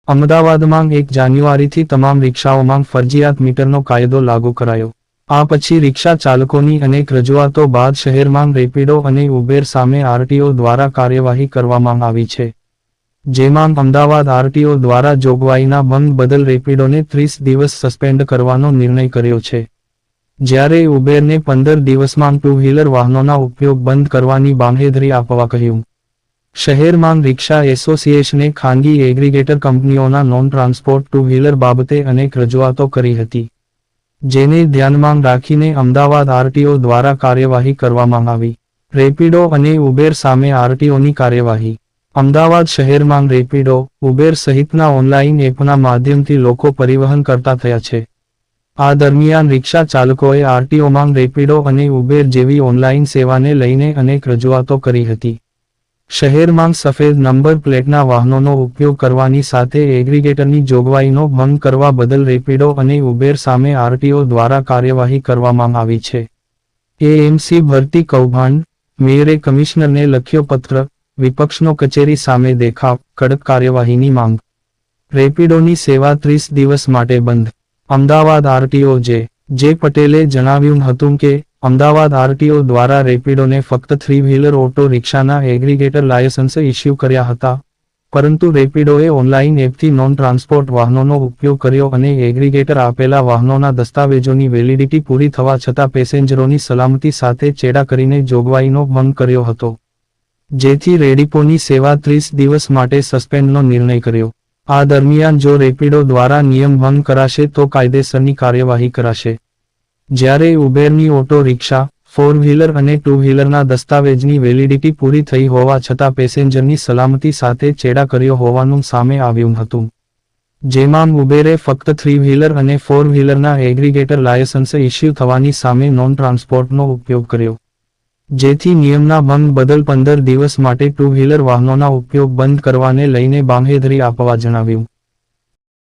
અમદાવાદમાં 1 જાન્યુઆરીથી તમામ રિક્ષાઓમાં ફરજિયાત મીટરનો કાયદો લાગુ કરાયો. આ પછી રિક્ષા ચાલકોની અનેક રજૂઆતો બાદ શહેરમાં રેપિડો અને ઉબેર સામે આરટીઓ દ્વારા કાર્યવાહી કરવામાં આવી છે. જેમાં અમદાવાદ આરટીઓ દ્વારા જોગવાઈના ભંગ બદલ રેપિડોને 30 દિવસ સસ્પેન્ડ કરવાનો નિર્ણય કર્યો છે. જ્યારે ઉબેરને 15 દિવસમાં ટુ વ્હીલર વાહનોના ઉપયોગ બંધ કરવાની બાંહેધરી આપવા કહ્યું. શહેરમાં રિક્ષા એસોસિએશને ખાનગી એગ્રીગેટર કંપનીઓના નોન ટ્રાન્સપોર્ટ ટુ વ્હીલર બાબતે અનેક રજૂઆતો કરી હતી. જેને ધ્યાનમાં રાખીને અમદાવાદ આરટીઓ દ્વારા કાર્યવાહી કરવામાં આવી. રેપિડો અને ઉબેર સામે આરટીઓની કાર્યવાહી. અમદાવાદ શહેરમાં રેપિડો, ઉબેર સહિતના ઓનલાઈન એપના માધ્યમથી લોકો પરિવહન કરતા થયા છે. આ દરમિયાન રિક્ષા ચાલકોએ આરટીઓમાં રેપિડો અને ઉબેર જેવી ઓનલાઈન સેવાને લઈને અનેક રજૂઆતો કરી હતી. શહેરમાં સફેદ નંબર પ્લેટના વાહનોનો ઉપયોગ કરવાની સાથે એગ્રીગેટરની જોગવાઈનો ભંગ કરવા બદલ રેપિડો અને ઉબેર સામે આરટીઓ દ્વારા કાર્યવાહી કરવામાં આવી છે. એએમસી ભરતી કૌભાંડ, મેયરે કમિશનરને લખ્યો પત્ર, વિપક્ષનો કચેરી સામે દેખાવ, કડક કાર્યવાહીની માંગ. રેપિડોની સેવા 30 દિવસ માટે બંધ. અમદાવાદ આરટીઓ જે પટેલે જણાવ્યું હતું કે અમદાવાદ આરટીઓ દ્વારા રેપિડોને ફક્ત 3 વ્હીલર ઓટો રિક્ષાના એગ્રીગેટર લાયસન્સ ઇસ્યુ કર્યા હતા, પરંતુ રેપિડોએ ઓનલાઈન એપથી નોન ટ્રાન્સપોર્ટ વાહનોનો ઉપયોગ કર્યો અને એગ્રીગેટર આપેલા વાહનોના દસ્તાવેજોની વેલિડિટી પૂરી થવા છતાં પેસેન્જરોની સલામતી સાથે ચેડા કરીને જોગવાઈનો ભંગ કર્યો હતો. જેથી રેડિપોની સેવા 30 દિવસ માટે સસ્પેન્ડનો નિર્ણય કર્યો. આ દરમિયાન જો રેપિડો દ્વારા નિયમ ભંગ કરાશે તો કાયદેસરની કાર્યવાહી કરાશે. જ્યારે ઉબેરની ઓટો રિક્ષા, 4 વ્હીલર અને 2 વ્હીલરના દસ્તાવેજની વેલિડિટી પૂરી થઈ હોવા છતાં પેસેન્જરની સલામતી સાથે ચેડા કર્યો હોવાનું સામે આવ્યું હતું. જેમાં ઉબેરે ફક્ત 3 વ્હીલર અને 4 વ્હીલરના એગ્રીગેટર લાયસન્સ ઇસ્યુ થવાની સામે નોન ટ્રાન્સપોર્ટનો ઉપયોગ કર્યો. જેથી નિયમના ભંગ બદલ 15 દિવસ માટે ટુ વ્હીલર વાહનોના ઉપયોગ બંધ કરવાને લઈને બાંહેધરી આપવા જણાવ્યું.